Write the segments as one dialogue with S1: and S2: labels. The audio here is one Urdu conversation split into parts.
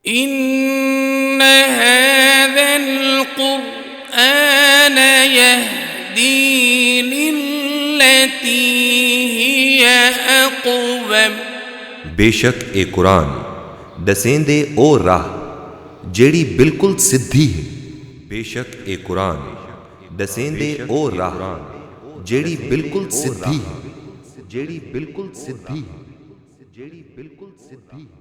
S1: إن هذا القرآن يهدي للتي هي أقوم۔
S2: بے شک اے قرآن دسیندے او راہ جیڑی بالکل سدھی ہے۔ بے شک اے قرآن دسیندے او راہ جیڑی بالکل سدھی ہے، جیڑی بالکل سدھی ہے، جیڑی بالکل سدھی ہے۔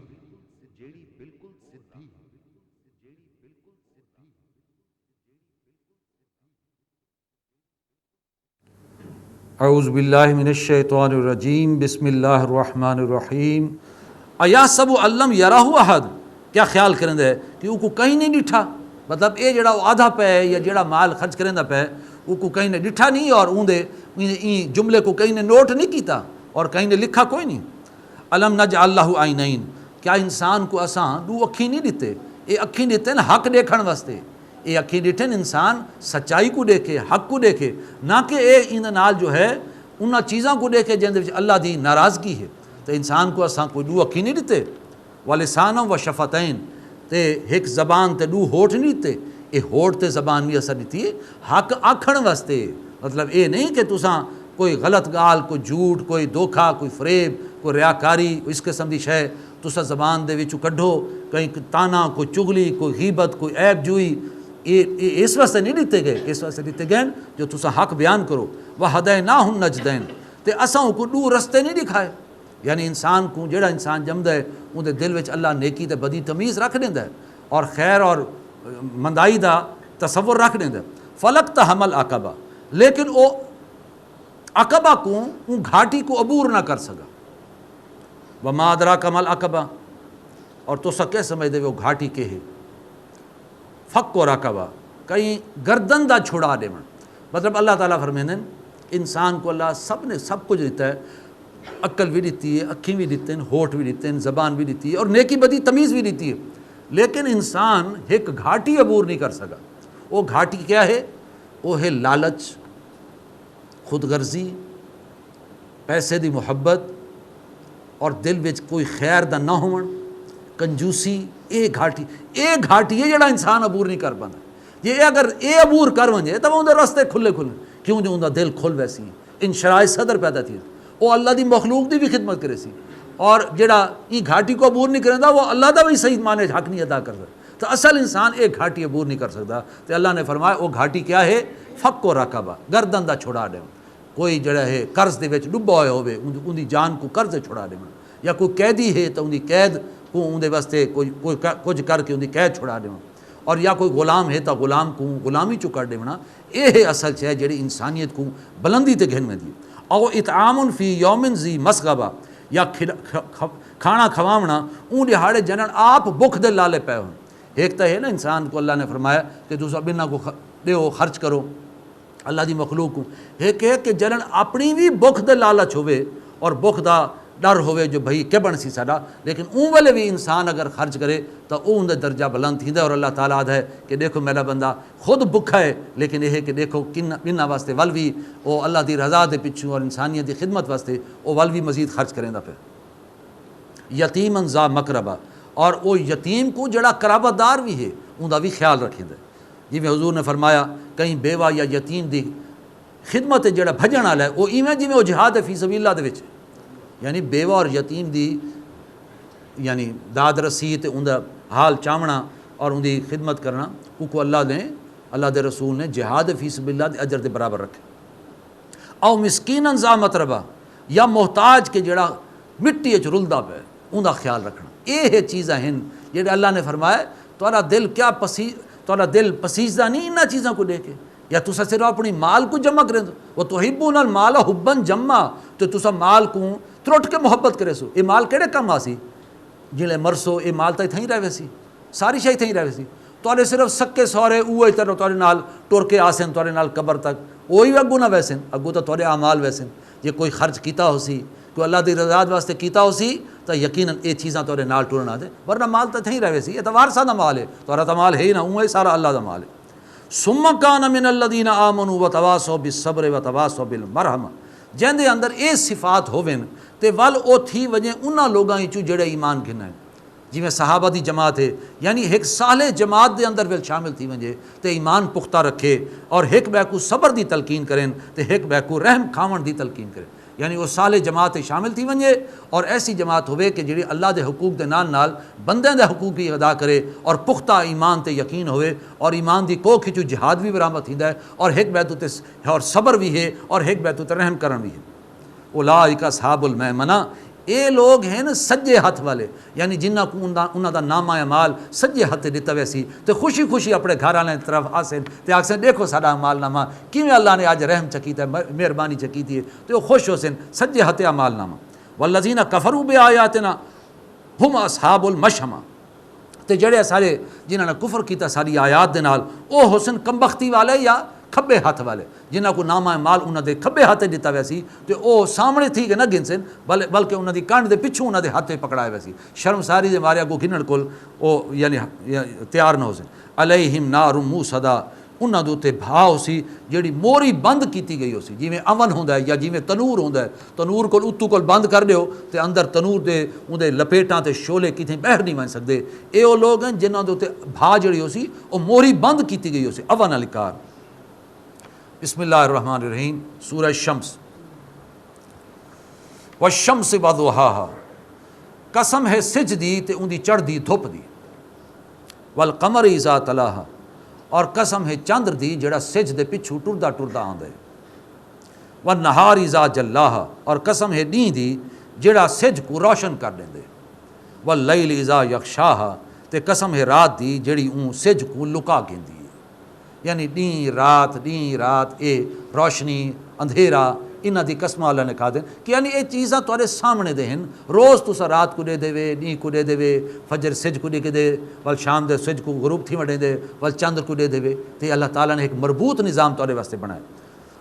S3: اعوذ باللہ من الشیطان الرجیم، بسم اللہ الرحمن الرحیم۔ ایاسب علم یراہ احد، کیا خیال کریں دے کہ وہ کو کہیں نہیں ڈٹھا؟ مطلب اے جڑا آدھا پہ یا جڑا مال خرچ کریں دا پہ وہ کو کہیں نے ڈٹھا نہیں، اور این جملے کو کہیں نے نوٹ نہیں کیتا اور کہیں نے لکھا کوئی نہیں۔ علم نجعل لہ عینین، کیا انسان کو اساں دو اکھی نہیں دیتے؟ اے اکھی دیتے ہیں حق دیکھن واسطے، اے اکھی دیٹھن انسان سچائی کو دیکھے، حق کو دیکھے، نہ کہ اے ان نال جو ہے انہاں چیزاں کو دیکھے جن دے وچ اللہ دی ناراضگی ہے۔ تو انسان کو اساں کوئی دو اکھی نہیں دیتے، ولسانم و شفتین، تے ایک زبان تے دو ہوٹھ نہیں دیتے۔ اے ہوٹھ تے زبان بھی اثر دیتی ہے حق آکھن واسطے، مطلب اے نہیں کہ تساں کوئی غلط گال، کوئی جھوٹ، کوئی دھوکھا، کوئی فریب، کوئی ریاکاری، اس قسم دی شے تساں زبان دے وچوں کڈھو، کہیں تانا، کوئی چغلی، کوئی غیبت، کوئی عیب جوئی، اس واسطے نہیں دیتے گئے، اس واسطے دیتے گئے جو تساں حق بیان کرو۔ وَہَدَيْنَاهُ النَّجْدَيْنِ، تے اساں کو دو رستے نہیں دکھائے۔ یعنی انسان کو جڑا انسان جمدا ہے اون دے دل وچ اللہ نیکی تے بدی تمیز رکھ دیندا ہے اور خیر اور مندائی دا تصور رکھ دیندا ہے۔ فَلَقْتَحَمَ الْعَقَبَةَ، لیکن او عقبہ کو اون گھاٹی کو عبور نہ کر سکا۔ وَمَا أَدْرَاكَ مَا الْعَقَبَةُ، اور تو سا کیا سمجھ دے وہ گھاٹی کے ہے؟ فک و رقبہ، کہیں گردن دا چھڑا دے من، مطلب اللہ تعالیٰ فرمیندے انسان کو اللہ سب نے سب کچھ دیتا ہے، عقل بھی دیتی ہے، اکھیں بھی دیتے ہیں، ہوٹھ بھی دیتے ہیں، زبان بھی دیتی ہے اور نیکی بدی تمیز بھی دیتی ہے، لیکن انسان ایک گھاٹی عبور نہیں کر سکا۔ وہ گھاٹی کیا ہے؟ وہ ہے لالچ، خود غرضی، پیسے دی محبت اور دل وچ کوئی خیر دا نہ ہون، کنجوسی۔ اے گھاٹی ہے جڑا انسان عبور نہیں کر پاتا۔ یہ اگر اے عبور کر ونجے تو اندر راستے کھلے کیوں جو اندر دل کھل ویسی انشراح صدر پیدا تھی، وہ اللہ دی مخلوق دی بھی خدمت کرے سی، اور جڑا یہ گھاٹی کو عبور نہیں کرتا وہ اللہ دا بھی صحیح معنی حق نہیں ادا کرتا۔ تو اصل انسان ایک گھاٹی عبور نہیں کر سکتا، تو اللہ نے فرمایا وہ گھاٹی کیا ہے؟ فک و رقبہ، گردن دا چھڑا دے۔ کوئی جڑا ہے قرض دے وچ ڈبا ہوئے ہوئے ان دی جان کو قرض چھڑا دے، یا کوئی قیدی ہے تو ان دی قید کو اندر واسطے کچھ کر کے ان دی قید چھڑا دے، اور یا کوئی غلام ہے تو غلام کو غلامی چو کر دینا۔ یہ ہے اصل شے جڑی انسانیت کو بلندی تے گھن میں دی۔ او اطعام فی یوم ذی مسغبہ، یا کھانا کھواونا اون دہاڑے جنن آپ بھوک دے لالے پے ہون۔ ایک تو ہے نا انسان کو اللہ نے فرمایا کہ تساں بنا کو دیو خرچ کرو اللہ دی مخلوق کو، ایک ہے کہ جنن اپنی بھی بھوک دے لالچ ہوئے اور بھوک دا ڈر ہوئے جو بھئی کہ بن سی ساڈا، لیکن اون والے بھی انسان اگر خرچ کرے تو اون دے درجہ بلند تھیندا ہے۔ اور اللہ تعالیٰ آدھا ہے کہ دیکھو میرا بندہ خود بھکھا ہے، لیکن یہ ہے کہ دیکھو کنہ واسطے ول بھی وہ اللہ دی رضا دے پچھوں اور انسانیت دی خدمت واسطے وہ ول بھی مزید خرچ کریں دا پھر۔ یتیمن ذا مقربہ، اور وہ یتیم کو جڑا قرابت دار بھی ہے اون دا بھی خیال رکھیں دے۔ جی میں حضور نے فرمایا کہیں بیوہ یا یتیم دی خدمت جڑا بھجن والا ہے وہ ایویں جی میں وہ جہاد فی سبیل اللہ دے وچ، یعنی بیوہ اور یتیم دی یعنی داد رسی تے ان دا حال چاونا اور ان دی خدمت کرنا، ان کو اللہ دے رسول نے جہاد فی سبیل اللہ دے اجر دے برابر رکھے۔ او مسکینن ذا متربہ، یا محتاج کے جڑا مٹی اچ رلدا پے ان دا خیال رکھنا۔ یہ چیزاں ہیں جڑے اللہ نے فرمایا تہاڈا دل کیا تہاڈا دل پسیزدہ نہیں انہاں چیزاں کو دیکھے، یا تسا صرف اپنی مال کو جمع کریں دو، وہ تحبون المال حبا جما، تو تسا مال کو ترٹ کے محبت کرے سو۔ یہ مال کہڑے کم آسی جلے مرسو، یہ مال تو اتھیں ہی رہے سی، ساری شے اتھیں ہی رہے سی۔ تواڈے صرف سکے سورے اوہی طرح تواڈے نال ٹر کے آسن تواڈے نال قبر تک، وہی اگوں نہ ویسن، اگوں تو تواڈے اعمال ویسن۔ جے کوئی خرچ کیتا ہو سی، کوئی اللہ دی رضا واسطے کیتا ہو سی تو یقیناً یہ چیزاں تواڈے نال ٹرنا دے، ورنہ مال تو اتھیں ہی رہے سی۔ یہ تو وارثاں دا مال ہے، تواڈا تو مال ہے ہی نہ، اوہ سارا اللہ دا مال ہے۔ ثم کان من الذین آمنوا وتواصوا بالصبر وتواصوا بالمرحمہ، جن دے اندر یہ صفات ہوون تے ول او تھی وجہ انہاں لوگاں وچوں جڑے ایمان گھنا ہے۔ جی میں صحابہ دی جماعت ہے، یعنی ایک صالح جماعت دے اندر ویل شامل تھی ونجے تے ایمان پختہ رکھے اور ایک بے کو صبر دی تلقین کریں تے ایک بے کو رحم کھاون دی تلقین کریں، یعنی وہ صالح جماعت شامل تھی ونجے اور ایسی جماعت ہوئے کہ جڑی اللہ دے حقوق دے نال بندیاں دے حقوق بھی ادا کرے اور پختہ ایمان تے یقین ہوئے اور ایمان دی کو کھچو جہاد بھی برآمد تھیندا ہے اور ایک بے تے اور صبر بھی ہے اور ایک بے تے رحم کرن بھی ہے۔ اولئک اصحاب المیمنہ، اے لوگ ہیں نا سجے ہاتھ والے، یعنی جنہاں کو انہاں دا نامہ اعمال سجے ہاتھ دتا ویسی تے خوشی خوشی اپنے گھر والے طرف آسن تے آکھسن دیکھو ساڈا اعمال نامہ کیویں اللہ نے اج رحم چکیتا ہے، مہربانی چکیتی ہے، تے وہ خوش ہوسن سجے ہاتھ اعمال نامہ۔ والذین کفروا بآیاتنا ہم اصحاب المشأمہ، تے جڑے سارے جنہاں نے کفر کیتا ساری آیات دے نال او حسن کمبختی والے یا کھبے ہاتھ والے، جنہاں کو نامہ مال انہاں دے کھبے ہاتھ دتا ویسی تے او سامنے تھی کہ نہ گنسن بلکہ انہاں دی کانڈ دے پچھوں انہاں دے ہاتھ پکڑائے ویسی، شرم ساری دے ماریا کو گھنن کول او یعنی تیار نہ ہو سن۔ علیہم نار موصدا، انہاں دے اوتے بھاؤ سی جیڑی موری بند کیتی گئی ہو سی، جویں اون ہوندا ہے یا جویں تنور ہوندا ہے، تنور کول اتو کول بند کر دیو تے اندر تنور دے اون دے لپیٹاں تے شولے کیتے باہر نہیں ون سکدے، اے او لوگ ہیں جنہاں دے اوتے بھا جڑی ہو سی او موری بند کیتی گئی ہو سی اون والی کار۔ بسم اللہ الرحمن الرحیم، سورہ شمس۔ والشمس وضحاہا، قسم ہے سج دی تے ان دی چڑھ دی دھپ دی، والقمر اذا تلاہا، اور قسم ہے چندر دی جڑا سج دے پچھو ٹردا ٹردا آندا ہے، والنہار اذا جلاہا، اور قسم ہے دین دی جڑا سج کو روشن کر دیندے، واللیل اذا یغشاہا، تے قسم ہے رات دی جڑی اون سج کو لکا گیندی ہے، یعنی دین رات اے روشنی اندھیرا انہاں دی قسم اللہ نے کھا دیں کہ یعنی اے چیزاں تھوڑے سامنے دے ہیں، روز تسا رات کو دے دے دین کو دے دے فجر سج کو دے دے ول شام دے سج کو غروب تھی وڈے دے ول چندر کو دے دے، تے اللہ تعالیٰ نے ایک مربوط نظام تھوڑے واسطے بنایا۔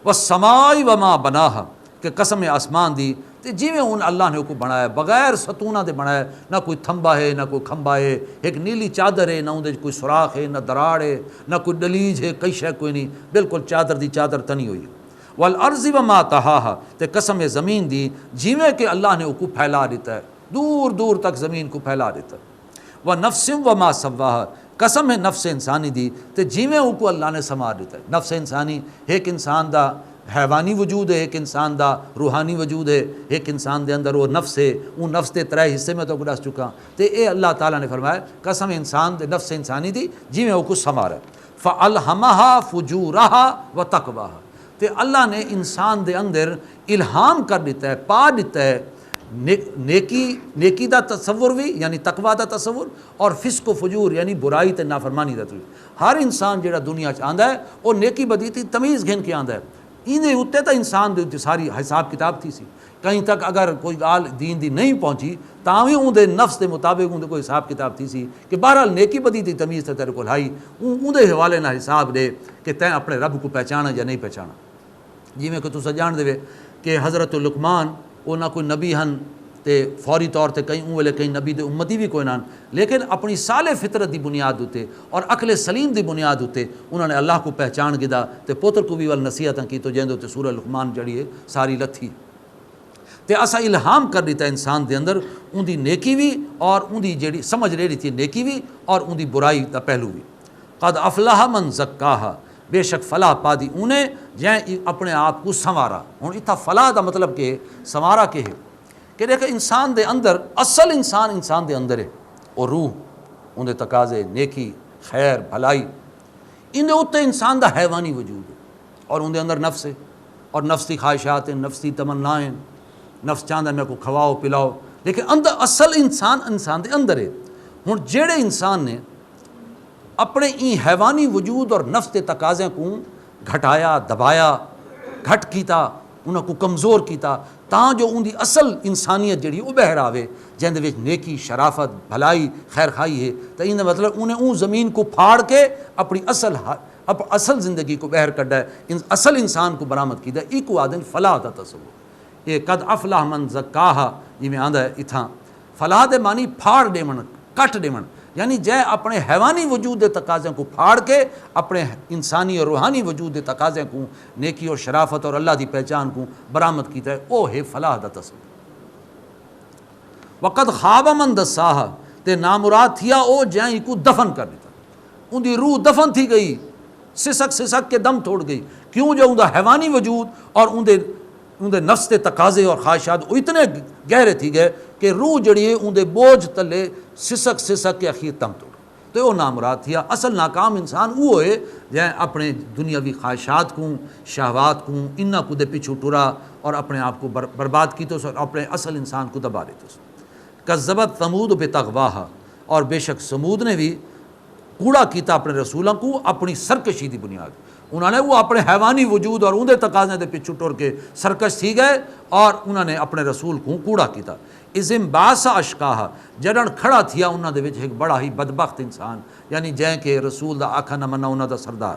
S3: والسماء وما بناہا، کہ قسم آسمان دی تے جیویں ان اللہ نے کو بنایا بغیر ستونہ دے بنایا، نہ کوئی تھمبا ہے نہ کوئی کھمبا ہے، ایک نیلی چادر ہے نہ اندر کوئی سوراخ ہے نہ دراڑ ہے نہ کوئی دلیج ہے، کئی شے کوئی نہیں، بالکل چادر دی چادر تنی ہوئی۔ والارض وما طحاہا، تے قسم زمین دی جیویں کہ اللہ نے کو پھیلا دیتا ہے، دور دور تک زمین کو پھیلا دیتا ہے۔ ونفس وما سواہا، قسم ہے نفس انسانی دی تے جیویں کو اللہ نے سنوار دیتا ہے۔ نفس انسانی ایک انسان دا حیوانی وجود ہے، ایک انسان دا روحانی وجود ہے، ایک انسان دے اندر وہ نفس ہے، وہ نفس دے ترے حصے میں تو دس چکا، تے اے اللہ تعالیٰ نے فرمایا قسم انسان دے نفس انسانی دی جیویں وہ کچھ سنوارا ہے۔ فَأَلْهَمَهَا فُجُورَهَا وَتَقْوَاهَا، تے اللہ نے انسان دے اندر الہام کر دیتا ہے، پا دیتا ہے نیکی دا تصور بھی یعنی تقوی دا تصور، اور فسق و فجور یعنی برائی تے نافرمانی دا تصور۔ ہر انسان جڑا دنیا چ آندا ہے وہ نیکی بدی تی تمیز گھن کے آندا ہے، ایندے اتنے تو انسان دے ساری حساب کتاب تھی سی، کہیں تک اگر کوئی گال دین دی نہیں پہنچی تاں بھی اون دے نفس دے مطابق اون دے کوئی حساب کتاب تھی سی کہ بہرحال نیکی بدی دی تمیز تے تیرے کول ہائی، اون دے حوالے نہ حساب دے کہ تیں اپنے رب کو پہچانا یا نہیں پہچانا۔ جویں کہ تساں جان دے کہ حضرت لقمان وہ نہ کوئی نبی ہن تے فوری طور تے کہیں اون ویلے کہیں نبی دے امتی بھی کوئی نان، لیکن اپنی صالح فطرت دی بنیاد ہوتے اور عقل سلیم دی بنیاد ہوتے انہوں نے اللہ کو پہچان گدا تے پوتر کو بھی ول نصیحتاں کی تو جیندے تے سورہ لقمان جڑی ہے ساری لتھی تے اسا الہام کر دیتا انسان دے اندر ان دی نیکی بھی اور ان دی جڑی سمجھ رہی تھی نیکی بھی اور ان دی برائی دا پہلو بھی۔ قد افلح من زکاہا، بے شک فلاح پا دی انہیں جہیں اپنے آپ کو سنوارا۔ ہن اتھا فلاح دا مطلب کہ سنوارا کہ ہے کہ دیکھ انسان دے اندر اصل انسان دے اندر ہے، اور روح ان دے تقاضے نیکی خیر بھلائی ان دے اوتے انسان دا حیوانی وجود ہے، اور ان دے اندر نفس ہے اور نفس دی خواہشات ہیں، نفس دی تمنائیں، نفس چاہتا ہے میں کو کھواؤ پلاؤ، لیکن اندر اصل انسان دے اندر ہے۔ ہن جیڑے انسان نے اپنے این حیوانی وجود اور نفس دے تقاضے کو گھٹایا دبایا گھٹ کیتا انہاں کو کمزور کیتا تاں جو ان دی اصل انسانیت جڑی وہ بہر آوے جن دے وچ نیکی شرافت بھلائی خیر خائی ہے، تو ان مطلب انہیں اون زمین کو پھاڑ کے اپنی اصل زندگی کو بہر کڈا ہے، اصل انسان کو برآمد کیتا ہے۔ ایک آدن فلاح دا تصور، یہ قد افلاح من زکاہا جی میں آندا ہے اتھاں فلاح دے معنی پھاڑ دیون کٹ دیون، یعنی جے اپنے حیوانی وجود دے تقاضے کو پھاڑ کے اپنے انسانی اور روحانی وجود دے تقاضے کو نیکی اور شرافت اور اللہ دی پہچان کو برآمد کیتا ہے، او ہے فلاح دا تصور۔ وقد خواب من دساہا، تے تے نامراد تھیا او جائیں کو دفن کر دیتا، ان دی روح دفن تھی گئی، سسک کے دم توڑ گئی، کیوں جو ان دا حیوانی وجود اور ان دے نفس کے تقاضے اور خواہشات وہ اتنے گہرے تھی گئے کہ روح جڑی ہے ان دے بوجھ تلے سسک کے اخیر دم توڑ، تو وہ نامراد تھیا۔ اصل ناکام انسان وہ ہے جائیں اپنے دنیاوی خواہشات کو، شہوات کو، انہاں کو دے پیچھو ٹرا اور اپنے آپ کو برباد کی تو اور اپنے اصل انسان کو دبا لیتے۔ کذبت ثمود بتغواہا، اور بے شک سمود نے بھی کوڑا کیتا اپنے رسولوں کو اپنی سرکشی دی بنیاد، انہوں نے وہ اپنے حیوانی وجود اور اندے تقاضے دے پیچھو ٹر کے سرکش تھی گئے اور انہوں نے اپنے رسول کو کوڑا کیتا۔ ازم باسا اشکاہا، جڑن کھڑا تھیا انہوں دے وچ ایک بڑا ہی بدبخت انسان، یعنی جائیں کہ رسول دا آکھا نہ منا انہوں دا سردار۔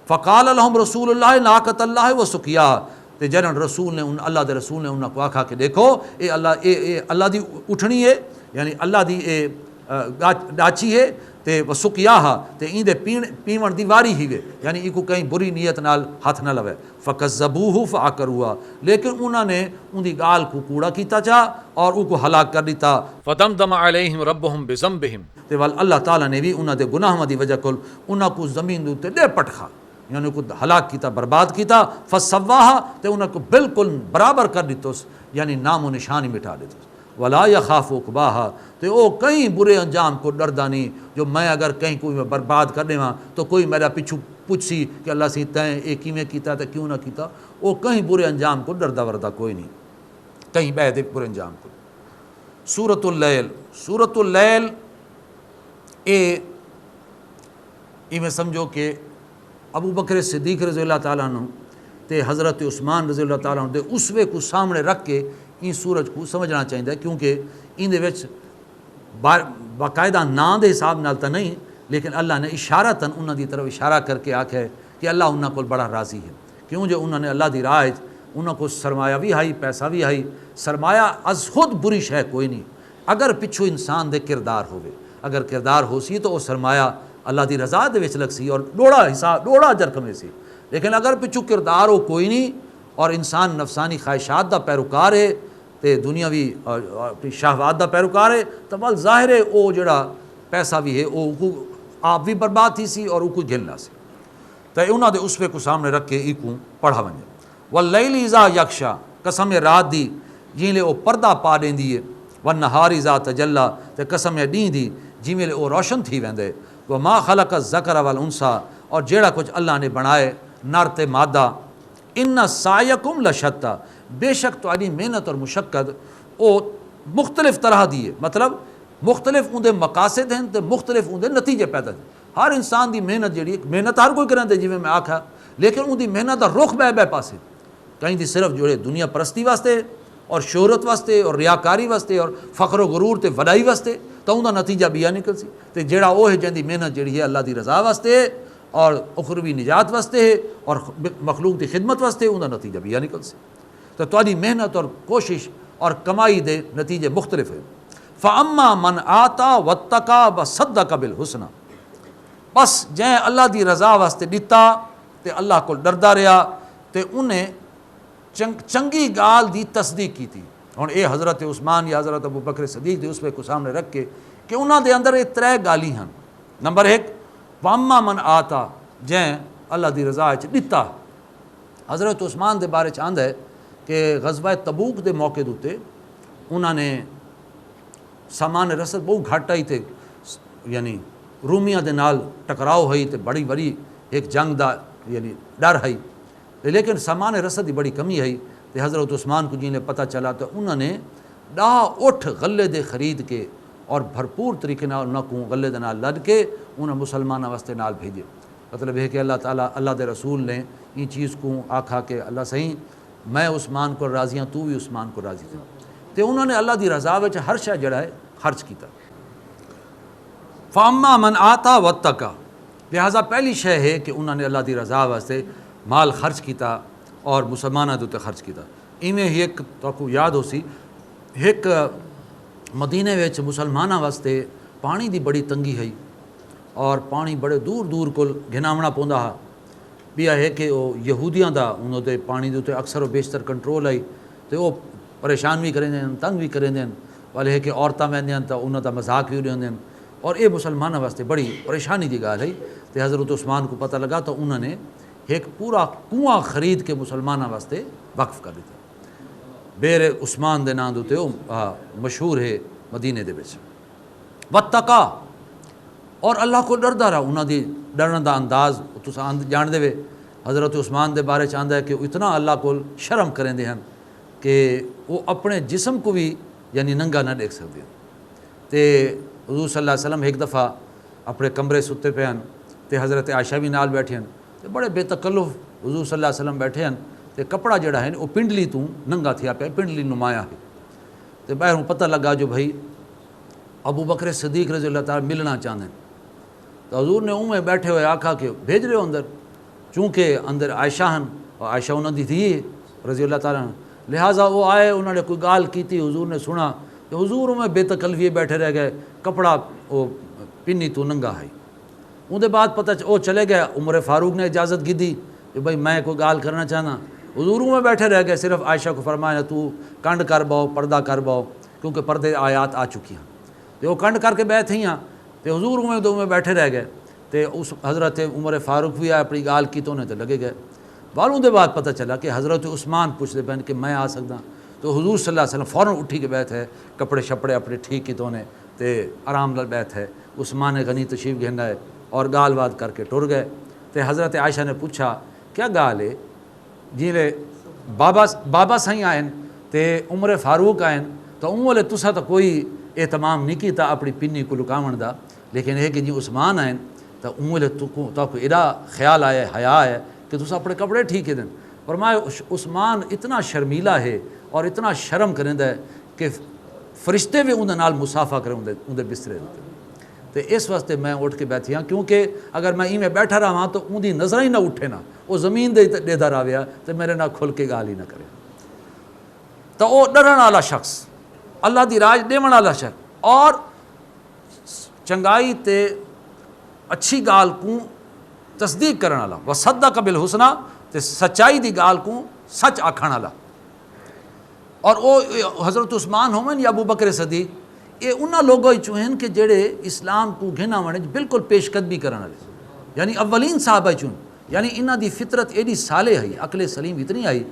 S3: فقال لهم رسول اللہ ناقۃ اللہ و سقیاہا، تے جڑن رسول نے اللہ دے رسول نے انہوں کو آکھا کہ دیکھو اے اللہ دی اٹھنی ہے، یعنی اللہ دی اے ڈاچی ہے، تے وسقیاہا تے این دے پیون دی واری ہی وے، یعنی ای کو کہیں بری نیت نال ہاتھ نہ لوے۔ فکذبوہ فعقروہا، لیکن انہوں نے ان دی گال کو کوڑا کیتا چاہ اور ان کو ہلاک کر دیتا۔
S4: فدمدم علیہم ربہم بذنبہم،
S3: تے وال اللہ تعالیٰ نے بھی انہوں دے گناہ دی وجہ کل انہوں کو زمین دے دے پٹخا، یعنی کو ہلاک کیتا، برباد کیتا۔ فسواہا، تے انہوں کو بالکل برابر کر دیتوس، یعنی نام و نشان ہی مٹا دیتوس۔ ولا یخاف عقباہا، تے او کہیں برے انجام کو ڈردا نہیں، جو میں اگر کہیں کوئی میں برباد کر دے تو کوئی میرا پیچھو پوچھ سی کہ اللہ سی تیں اے کیویں کیتا تے کیوں نہ کیتا، او کہیں برے انجام کو ڈردا وردا کوئی نہیں، کہیں بہ دے برے انجام کو۔ سورۃ اللیل، سورۃ اللیل میں سمجھو کہ ابو بکر صدیق رضی اللہ تعالیٰ عنہ تے حضرت عثمان رضی اللہ تعالیٰ عنہ دے اسوے کو سامنے رکھ کے این سورج کو سمجھنا چاہیے، کیونکہ ان دے وچ باقاعدہ نام دے حساب نال تا نہیں، لیکن اللہ نے اشارتاً انہاں دی طرف اشارہ کر کے آکھا ہے کہ اللہ انہاں کو بڑا راضی ہے، کیوں جو انہوں نے اللہ دی راہ انہاں کو سرمایہ بھی آئی، پیسہ بھی آئی۔ سرمایہ از خود بری شے کوئی نہیں، اگر پچھو انسان دے کردار ہوئے، اگر کردار ہو سی تو وہ سرمایہ اللہ دی رضا دے وچ لگ سی اور ڈوڑا اجر کمے سی، لیکن اگر پچھو کردار ہو کوئی نہیں اور انسان نفسانی خواہشات دا پیروکار ہے تے دنیاوی اپنی شہوات دا پیروکار ہے، تو بل ظاہر ہے او جڑا پیسہ بھی ہے او آپ بھی برباد تھی سی اور او کو گھلنا سی۔ تو انہاں دے اسوے کو سامنے رکھ کے ای کو پڑھا ونجے۔ واللیل اذا یغشا، قسم رات دی جیں لے او پردہ پا دیندی ہے، والنہار اذا تجلی، تے قسم ڈیں دی جیں لے او روشن تھی ویندے۔ وما خلق الذکر والانثی، اور جیڑا کچھ اللہ نے بنائے نر تے مادہ۔ ان سعیکم لشتی، بے شک تہاڈی محنت اور مشقت او مختلف طرح دی ہے، مطلب مختلف اندے مقاصد ہیں تے مختلف اندے نتیجے پیدا ہیں۔ ہر انسان دی محنت جیڑی محنت ہر کوئی کرن دے جویں میں آکھا، لیکن ان دی محنت دا رخ بے پاسے، کہیں دی صرف جوڑے دنیا پرستی واسطے اور شہرت واسطے اور ریاکاری واسطے اور فخر و غرور تے وڈائی واسطے، تو ان دا نتیجہ بھی نکل سی۔ تے جیڑا او ہے جن دی محنت جیڑی ہے اللہ دی رضا واسطے اور اخروی نجات واسطے ہے اور مخلوق دی خدمت واسطے، ان دا نتیجہ بھی نکل سی۔ تو تہاڈی محنت اور کوشش اور کمائی دے نتیجے مختلف ہیں۔ فَأَمَّا مَنْ آتَا وَاتَّقَى وَصَدَّقَ بِالْحُسْنَى، بس جائیں اللہ دی رضا واسطے دیتا تے اللہ کو ڈردا رہا تے انہیں چنگی گال دی تصدیق کی تھی۔ ہن اے حضرت عثمان یا حضرت ابو بکر صدیق دے اس پہ کو سامنے رکھ کے کہ انہاں دے اندر یہ ترے گالی ہیں۔ نمبر ایک، وَأَمَّا مَنْ آتَا، جائیں اللہ دی رضا وچ دیتا۔ حضرت عثمان دے بارے چاند ہے کہ غزوہ تبوک دے موقع دوتے انہوں نے سامان رسد بہت گھٹ آئی تھے، یعنی رومیاں دے نال ٹکراؤ ہوئی تے بڑی بڑی ایک جنگ دا یعنی ڈر ہے، لیکن سامان رسد دی بڑی کمی ہے۔ تے حضرت عثمان کو جنہیں پتہ چلا تو انہوں نے 10 غلے دے خرید کے اور بھرپور طریقے نال انہاں کو غلے دے نال لد کے انہاں مسلمانوں واسطے نال بھیجے۔ مطلب ہے کہ اللہ تعالیٰ اللہ دے رسول نے ان چیز کو آکھا کہ اللہ صحیح میں عثمان کو راضی ہوں، تو بھی عثمان کو راضی تھا، تے انہوں نے اللہ دی رضا وچ ہر شے جڑا ہے خرچ کیتا۔ فَأَمَّا مَنْ آتَا وَاتَّقَى، لہٰذا پہلی شے ہے کہ انہوں نے اللہ دی رضا واسطے مال خرچ کیتا اور مسلمانوں دے خرچ کیتا۔ ایویں ہی ایک تو یاد ہو سی، ایک مدینے وچ مسلمانوں واسطے پانی دی بڑی تنگی ہے اور پانی بڑے دور دور کول گھناونا پوندا ہا، بھی ہے کہ وہ یہودیاں دا انہوں دے پانی دے اکثر و بیشتر کنٹرول آئی، تو وہ پریشان بھی کریں دیں، تنگ بھی کریں دیں، والے ہے کہ عورتیں وہدیاں تو انہوں کا مذاق بھی ہوتے ہیں، اور یہ مسلمانوں واسطے بڑی پریشانی کی گال ہے۔ تو حضرت عثمان کو پتہ لگا تو انہوں نے ایک پورا کنواں خرید کے مسلمانوں واسطے وقف کر دیتا، بیر عثمان دے نام دوتے مشہور ہے مدینے دے بچ۔ واتقا، اور اللہ کو ڈردا رہا، انہوں دی ڈرن دا انداز تساں جان دے وے۔ حضرت عثمان دے بارے چاہتا ہے کہ اتنا اللہ کو شرم کریں دے ہیں کہ وہ اپنے جسم کو بھی یعنی ننگا نہ دیکھ سکتے ہیں۔ تے حضور صلی اللہ علیہ وسلم ایک دفعہ اپنے کمرے ستے پہ ہیں، تے حضرت عائشہ بھی نال بیٹھے ہیں، تے بڑے بے تکلف حضور صلی اللہ علیہ وسلم بیٹھے ہیں، تے کپڑا جڑا ہے وہ پنڈلی تو ننگا تھیا پہ، پنڈلی نمایاں ہے۔ تے باہروں پتہ لگا جو بھائی ابو بکر صدیق رضی اللہ تعالیٰ ملنا چاہتے ہیں، تو حضور نے میں بیٹھے ہوئے آکھا کہ بھیج رہے ہو اندر، چونکہ اندر عائشہ ہیں اور عائشہ انہوں دی تھی رضی اللہ تعالیٰ، لہٰذا وہ آئے، انہوں نے کوئی گال کی تھی، حضور نے سنا، تو حضور میں بے تکلفی بیٹھے رہ گئے، کپڑا وہ پنی تو ننگا ہے۔ اندر بعد پتہ وہ چلے گئے، عمر فاروق نے اجازت کی دی کہ بھائی میں کوئی گال کرنا چاہنا، حضور میں بیٹھے رہ گئے، صرف عائشہ کو فرمایا تو کنڈ کر باؤ، پردہ کر باؤ، کیونکہ پردے آیات آ چکی ہیں، تو وہ کنڈ کر کے بیٹھے ہیں، تو حضور میں دو میں بیٹھے رہ گئے، تو اس حضرت عمر فاروق بھی آئے اپنی گال کی تو انہیں تو لگے گئے۔ والوں دے بعد پتہ چلا کہ حضرت عثمان پوچھتے پہن کہ میں آ سکتا، تو حضور صلی اللہ علیہ وسلم فوراً اٹھی کے بیٹھ ہے، کپڑے شپڑے اپنے ٹھیک کی تو نے تے آرام لال بیٹھ ہے۔ عثمان غنی تشریف گھنڈا ہے اور گال واد کر کے ٹر گئے۔ تے حضرت عائشہ نے پوچھا کیا گال ہے جی لے بابا سائیں آئیں تے عمر فاروق آئیں، تو لے تسا تو کوئی اہتمام نہیں کیتا اپنی پنی کو لکاون دا، لیکن یہ کہ جی عثمان آئیں تو لے تو ایڈا خیال آیا حیا ہے کہ تسا اپنے کپڑے ٹھیک ہے دیں۔ فرمایا عثمان اتنا شرمیلا ہے اور اتنا شرم کرندہ ہے کہ فرشتے بھی اندر نال مسافہ کریں اندر بسترے دیتے، تو اس واسطے میں اٹھ کے بیٹھی ہاں، کیونکہ اگر میں میں بیٹھا رہا ہاں تو اندھی نظر ہی نہ اٹھے نا، وہ زمین دے دا راویا تو میرے نہ کھل کے گال ہی نہ کرے۔ تو وہ ڈرن والا شخص، اللہ دی راج دیون والا شخص، اور چنگائی تے اچھی گال کو تصدیق کرنے والا، وصدق بالحسنی تے سچائی دی گال کو سچ آکھن والا۔ اور وہ حضرت عثمان ہومن یا ابو بکر صدیق، یہ انہاں لوگوں چوہن کہ جڑے اسلام کو گھنا ونے بالکل پیش قدمی کرنے والے، یعنی اولین صحابہ چون، یعنی انہاں دی فطرت ایڈی صالح ہے، عقل سلیم اتنی آئی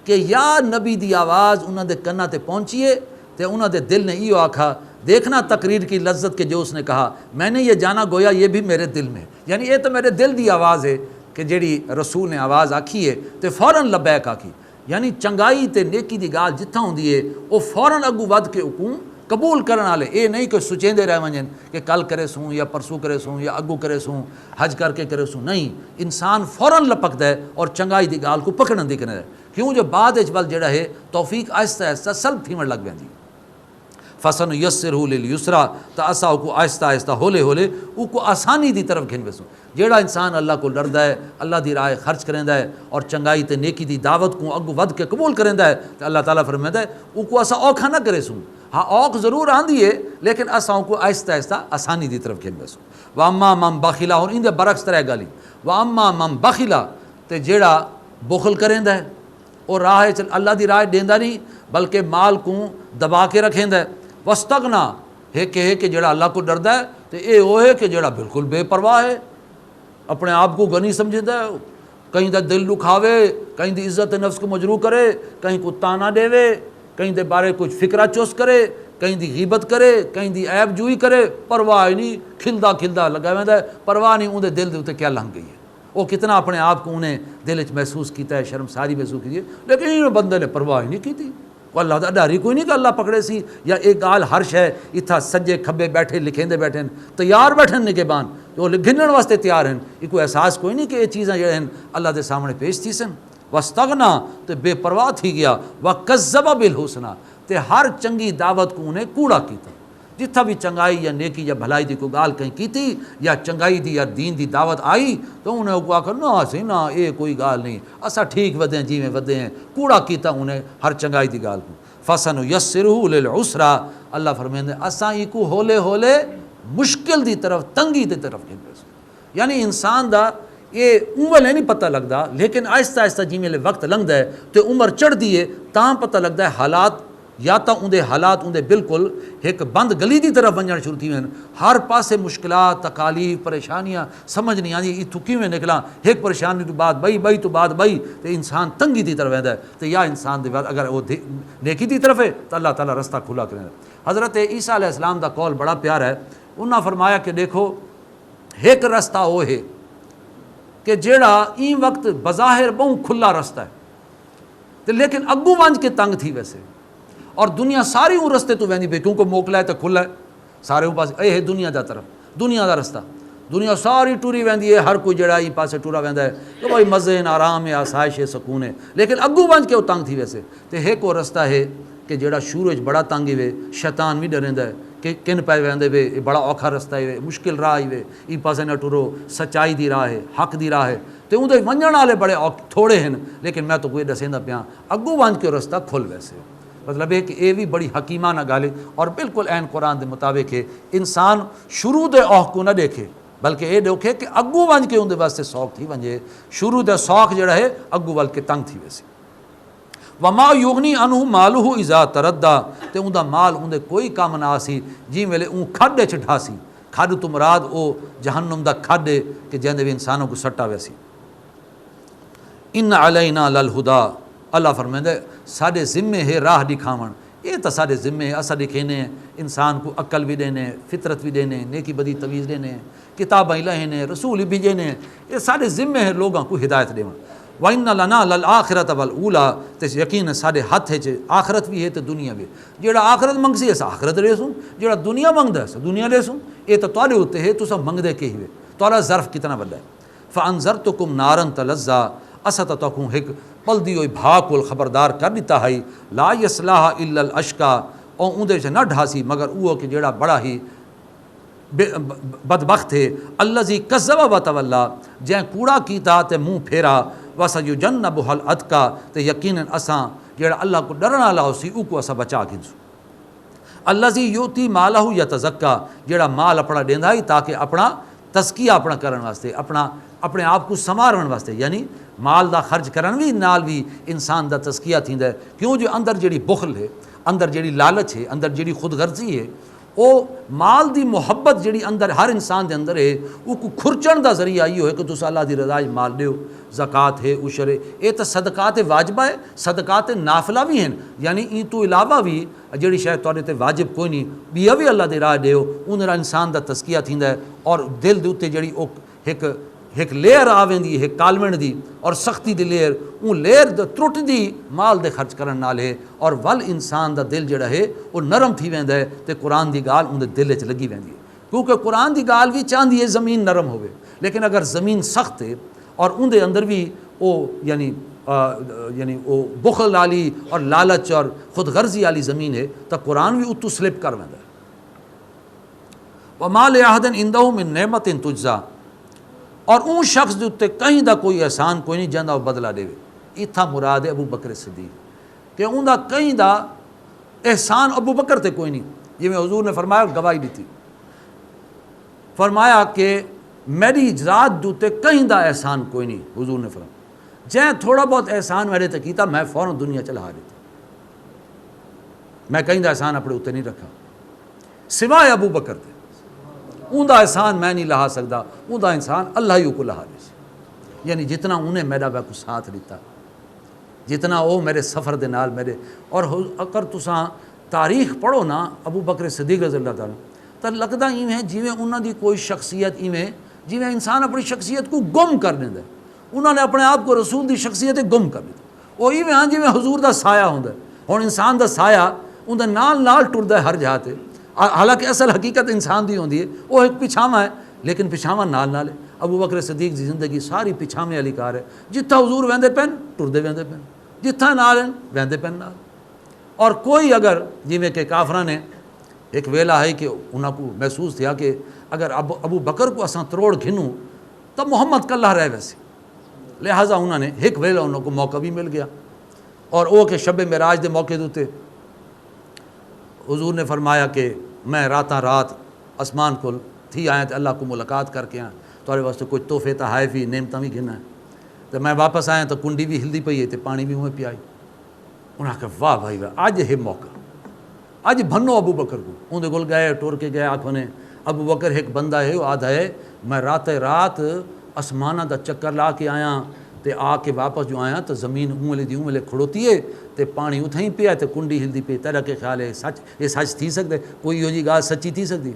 S3: کہ یا نبی دی آواز انہاں دے کنا تے پہنچیے تے انہاں دے دل نے یہ آکھا، دیکھنا تقریر کی لذت کے جو اس نے کہا، میں نے یہ جانا گویا یہ بھی میرے دل میں، یعنی یہ تو میرے دل دی آواز ہے کہ جیڑی رسول نے آواز آکھی ہے تے فوراً لبیک آکھی۔ یعنی چنگائی تے نیکی دی گال جتھاں ہوندی ہے وہ فوراً اگو ود کے حکم قبول کرنے والے، یہ نہیں کہ سچیندے رہ ونجن کہ کل کرے سوں یا پرسوں کرے سوں یا اگو کرے سوں حج کر کے کرے سوں، نہیں، انسان فوراً لپکتا ہے اور چنگائی دی گال کو پکڑن دی کرے، کیوں جو بعد اجبل جڑا ہے توفیق آہستہ آہستہ سلب تھیمن لگ ویندی۔ فسن یسرہ للیسرا، تو اسا کو آہستہ آہستہ ہولے ہولے او کو آسانی دی طرف گھن ویسوں۔ جیڑا انسان اللہ کو ڈردا ہے، اللہ دی راہ خرچ کریندا ہے اور چنگائی تے نیکی دی دعوت کو اگو ود کے قبول کریندا ہے، تو اللہ تعالیٰ فرماتا ہے او کو اسا اوکھا نہ کرے سوں، ہاں اوکھ ضرور آندی ہے لیکن اسا کو آہستہ آہستہ آسانی دی طرف گھن ویسوں۔ واما من بخلا، اور ان دے برعکس طرح گالی، واما من بخلا، تے جیڑا بخل کریندا ہے اور راہ اللہ دی راہ دیندا نہیں بلکہ مال کو دبا کے رکھیندا ہے، واستغنا، ہے کہ جڑا اللہ کو ڈردا ہے تو یہ وہ ہے کہ جڑا بالکل بے پرواہ ہے، اپنے آپ کو غنی سمجھدا ہے، کہیں دا دل دکھاوے، کہیں دی عزت نفس کو مجروح کرے، کہیں کو تانا دیوے، کہیں دے بارے کچھ فکرہ چوس کرے، کہیں دی غیبت کرے، کہیں دی عیب جوئی کرے، پرواہ نہیں، کھلدا لگا ویندا ہے، پرواہ نہیں اون دے دل دے اوتے کیا لنگ گئی ہے، وہ کتنا اپنے آپ کو انہیں دل وچ محسوس کیتا ہے، شرمساری محسوس کی ہے، لیکن انہوں بندے نے پرواہ نہیں کی تھی، اللہ دا ڈاری کوئی نہیں کہ اللہ پکڑے سی، یا ایک گال ہرش ہے اتھا سجے کھبے بیٹھے لکھیندے بیٹھے تیار بیٹھے نگہبان جو گھنن واسطے تیار ہیں، یہ کوئی احساس کوئی نہیں کہ یہ چیزیں جو ہیں اللہ دے سامنے پیش تھی سن۔ واستغنا، تو بے پرواہ تھی گیا، وکذب بالحسنی، تے ہر چنگی دعوت کو انہیں کوڑا کیتا، جتھا بھی چنگائی یا نیکی یا بھلائی دی کوئی گال کہیں کی تھی یا چنگائی دی یا دین دی دعوت آئی تو انہیں کو آکھا نہ سی نہ یہ کوئی گال نہیں، اسا ٹھیک ودے ہیں جیویں ودے ہیں، کوڑا کیتا انہیں ہر چنگائی دی گال کو۔ فَسَنُيَسِّرُهُ لِلْعُسْرَى، اللہ فرمیندے اساں یہ کو ہولے ہولے مشکل دی طرف، تنگی دی طرف گھن رسو، یعنی انسان دا یہ عمر نہیں پتہ لگتا، لیکن آہستہ آہستہ جی میں وقت لنگتا ہے تو عمر چڑھ دیے تاں پتہ لگتا ہے حالات یا تو اندے حالات اندے بالکل ایک بند گلی دی طرف ونجن شروع تھی وین، ہر پاسے مشکلات تکالیف پریشانیاں سمجھ نہیں آتی اتھوں کیویں نکلاں، ایک پریشانی تو بعد بئی تو بعد بئی، تو انسان تنگی دی طرف ویندا ہے، تو یا انسان دے بعد اگر وہ نیکی دی طرف ہے تو اللہ تعالیٰ رستہ کھلا کرے۔ حضرت عیسیٰ علیہ السلام دا قول بڑا پیارا ہے، انہاں فرمایا کہ دیکھو ایک رستہ وہ ہے کہ جیڑا این وقت بظاہر بہت کھلا رستہ ہے تے لیکن اگوں ونج کے تنگ تھی ویسے، اور دنیا ساری وہ رستے تو ویندی پئی کیونکہ موکلا ہے تو کھلا ہے سارے وہ پاس، اے ہے دنیا دا طرف، دنیا دا رستہ، دنیا ساری ٹوری ویندی ہے، ہر کوئی جڑا این پاسے ٹورا ویندا ہے کہ بھائی مزے آرام ہے آسائش ہے سکون ہے، لیکن اگوں ونج کے وہ تنگ تھی ویسے، تے ایک وہ رستہ ہے کہ جڑا شروع وچ بڑا تنگ ہوئے، شیطان بھی ڈریندا ہے کہ کن پے ویندے وے، یہ بڑا اوکھا رستہ ہے، مشکل راہ ہے، این پاسے نہ ٹرو، سچائی دی راہ ہے، حق دی راہ ہے، تے اندے ونجن والے بڑے تھوڑے ہیں، لیکن میں تو کوئی دسیندا پیاں اگوں ونج کے رستہ کھل ویسے۔ مطلب ہے کہ یہ بھی بڑی حکیمانہ گل ہے اور بالکل عین قرآن دے مطابق ہے، انسان شروع دے اوہ کو نہ دیکھے بلکہ یہ دیکھے کہ اگوں ونج کے اندے واسطے سوکھ تھی ونجے، شروع دے سوکھ جڑا ہے اگوں ول کے تنگ تھی ویسے۔ وما یغنی عنہ مالہ اذا تردی، تے اوندا مال اندے کوئی کام نہ آسی جی ویلے اون کھڈ وچ ڈھاسی، کھڈ تو مراد او جہنم دا کھڈ ہے کہ جیندے بھی انسانوں کو سٹا ویسی۔ ان علینا للہدا، اللہ فرمائندا ہے ساڈے ذمے ہے راہ دکھاون، یہ تو ساڈے ذمے ہے، اساں دکھینے ہیں انسان کو عقل بھی دینے ہیں، فطرت بھی دینے ہیں، نیکی بدی تمیز دینے ہیں، کتابیں لہنے ہیں، رسول بھی بھیجنے ہیں، یہ ساڈے ذمے ہے لوگوں کو ہدایت دیون۔ وَإِنَّ لَنَا لَلْآخِرَةَ وَالْأُولَىٰ، تے یقین ساڈے ہاتھ ہے آخرت بھی ہے تے دنیا بھی، جیڑا آخرت منگسی ہے آخرت لے سوں، جیڑا دنیا منگدا ہے دنیا لے سوں، یہ تو تواڈے اوتے ہے، تساں منگدے کی ہوئے، تہاڈا ظرف کتنا بڑا ہے۔ فَأَنذَرْتُكُمْ نَارًا تَلَظَّىٰ، اسا تو تکوں ایک پلدی ہوئی بھا کول خبردار کر دیتا ہے، لا یصلاها الا الاشقى، اور اندے سے نہ ڈھاسی مگر وہ کہ جیڑا بڑا ہی بدبخت ہے، الذی کذب وتولی، جیں کوڑا کیتا تے منہ پھیرا، وسیجنبها الاتقى، تے یقیناً اساں جیڑا اللہ کو ڈرنا والا ہوسی او کو اساں بچا گھنسو۔ الذی یؤتی مالہ یتزکا، جیڑا مال اپنا دیندا ہے تاکہ اپنا تزکیہ اپنا کرن واسطے، اپنے آپ کو سنوارن واسطے، یعنی مال دا خرچ کرن بھی نال بھی انسان دا تزکیہ تھیندا ہے، کیوں جو اندر جڑی بخل ہے، اندر جڑی لالچ ہے، اندر جڑی خود غرضی ہے، او مال دی محبت جڑی اندر ہر انسان دے اندر ہے، او کو کھرچن دا ذریعہ ایو ہے کہ تساں اللہ دی رضا مال دیو، زکوٰۃ ہے، عشر ہے، یہ تو صدقات واجبہ ہے، صدقات نافلہ بھی ہیں، یعنی این تو علاوہ بھی جڑی شاید تواڈے تے واجب کوئی نہیں بیہ بھی اللہ دی راہ دیو، اون نال انسان دا تزکیہ تھیندا ہے، اور دل دے اوتے جڑی او ایک لیئر آویندی ہے کالوین دی اور سختی دی لیئر، اون لیئر دا ترٹ دی مال دے خرچ کرن نال ہے، اور ول انسان دا دل جڑا ہے وہ نرم تھی ویندا ہے، تے قرآن دی گال اون دے دل وچ لگی ویندی ہے، کیونکہ قرآن دی گال بھی چاہندی ہے زمین نرم ہوے، لیکن اگر زمین سخت ہے اور اون دے اندر بھی او یعنی او بخل والی اور لالچ اور خود غرضی والی زمین ہے تو قرآن بھی اتو سلپ کر ویندا ہے۔ وما لأحد عنده من نعمت تجزا، اور اون شخص دے اتے کہیں دا کوئی احسان کوئی نہیں جاندا وہ بدلہ دے، اتھا مراد ہے ابو بکر صدیق کہ اون دا کہیں دا احسان ابو بکر تے کوئی نہیں، جی میں حضور نے فرمایا گواہی دی تھی، فرمایا کہ میری ذات دے اتے کہیں دا احسان کوئی نہیں، حضور نے فرمایا جیں تھوڑا بہت احسان میرے تے کیتا میں فوراً دنیا چلا دیتا، میں کہیں دا احسان اپنے اتے نہیں رکھا سوائے ابو بکر تے، اون دا احسان میں نہیں لہا سکتا، اون دا احسان اللہ ہی کو لہا دے سی، یعنی جتنا انہیں میرا میں کو ساتھ دیتا، جتنا وہ میرے سفر دے نال میرے، اور اگر تساں تاریخ پڑھو نا ابو بکر صدیق رضی اللہ تعالیٰ تو لگتا ایویں جیویں انہوں دی کوئی شخصیت ایویں جیویں انسان اپنی شخصیت کو گم کر دیندا ہے، انہوں نے اپنے آپ کو رسول دی شخصیت گم کر دیتا، وہ ایویں ہاں جیویں حضور دا سایہ ہوندا ہے، ہن انسان دا سایہ اون دے نال ٹردا ہے ہر جہاں تے، حالانکہ اصل حقیقت انسان دی ہوندی ہے، وہ ایک پچھاواں ہے لیکن پچھاواں نال ہے۔ ابو بکر صدیق دی زندگی ساری پچھاویں والی کار ہے، جتھا حضور ویندے پین ٹردے ویندے پین، جتھا نال ہیں ویندے پین نال، اور کوئی اگر جویں کہ کافراں نے ایک ویلا ہے کہ انہاں کو محسوس تھیا کہ اگر ابو بکر کو اساں تروڑ گھنوں تو محمد کلہ رہ ویسے، لہٰذا انہوں نے ایک ویلا انہوں کو موقع بھی مل گیا، اور وہ کہ شب معراج دے موقع دوتے حضور نے فرمایا کہ میں راتاں رات آسمان کو تھی آئیں تو اللہ کو ملاقات کر کے آئیں تو واسطے کوئی تحفے تحائف بھی نعمتاں بھی گھنا ہے، تو میں واپس آیا تو کنڈی بھی ہلدی پئی ہے تو پانی بھی منہ پی آئی، انہوں نے کہا واہ بھائی واہ اج یہ موقع، اج بھنو ابو بکر کو اندر کول گئے ٹور کے گئے آکھو نے ابو بکر ایک بندہ ہے وہ آدھا ہے میں رات آسمانہ دا چکر لا کے آیا تے آ کے واپس جو آیا تو زمین اونلے دی اونلے کھڑوتی ہے تے پانی اتھیں پیا تے کنڈی ہلدی پئی تیرا کے خیال ہے سچ یہ سچ تھی سکدے کوئی یہ جی گال سچی تھی سکدی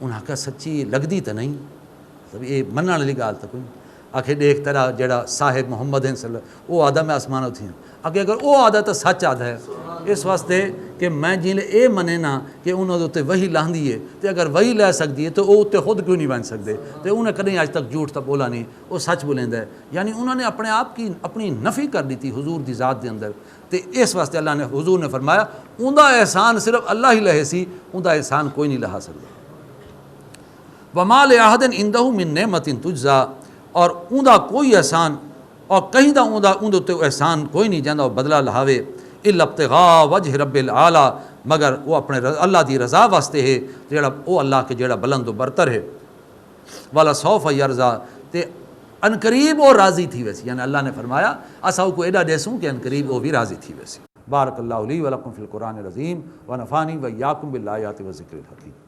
S3: انہاں آکھیا سچی لگدی تے نہیں مطلب یہ منن والی گال تے کوئی آکھے دیکھ تیرا جڑا صاحب محمد ہیں صلی اللہ وہ آدھا میں آسمانوں تھی آگے اگر وہ آدھا تو سچ آدھا ہے اس واسطے کہ میں جی اے منے نا کہ انہوں نے اتنے وہی لاندی ہے تو اگر وہی لے سکتی ہے تو وہ اتنے خود کیوں نہیں بن سکتے تو انہیں کدیں اج تک جھوٹ تو بولا نہیں وہ سچ بولیندا ہے یعنی انہوں نے اپنے آپ کی اپنی نفی کر دی تھی حضور دی ذات دے اندر تو اس واسطے اللہ نے حضور نے فرمایا اوندا احسان صرف اللہ ہی لہے سی اوندا احسان کوئی نہیں لہا سکتا وما لأحد عنده من نعمت تجزا اور اوندا کوئی احسان اور کہیں دا اوندا تے احسان کوئی نہیں جاندا بدلہ لہاوے الا ابتغاء وجہ رب العالی مگر وہ اپنے اللہ دی رضا واسطے ہے جڑا وہ اللہ کے جڑا بلند و برتر ہے والا سوف یرضا تے ان قریب وہ راضی تھی ویسی یعنی اللہ نے فرمایا اساں کو ایڈا دیسوں کہ ان قریب وہ بھی راضی تھی ویسی بارک اللہ لی ولکم فی القرآن العظیم ونفعنی وایاکم بالآیات والذکر الحکیم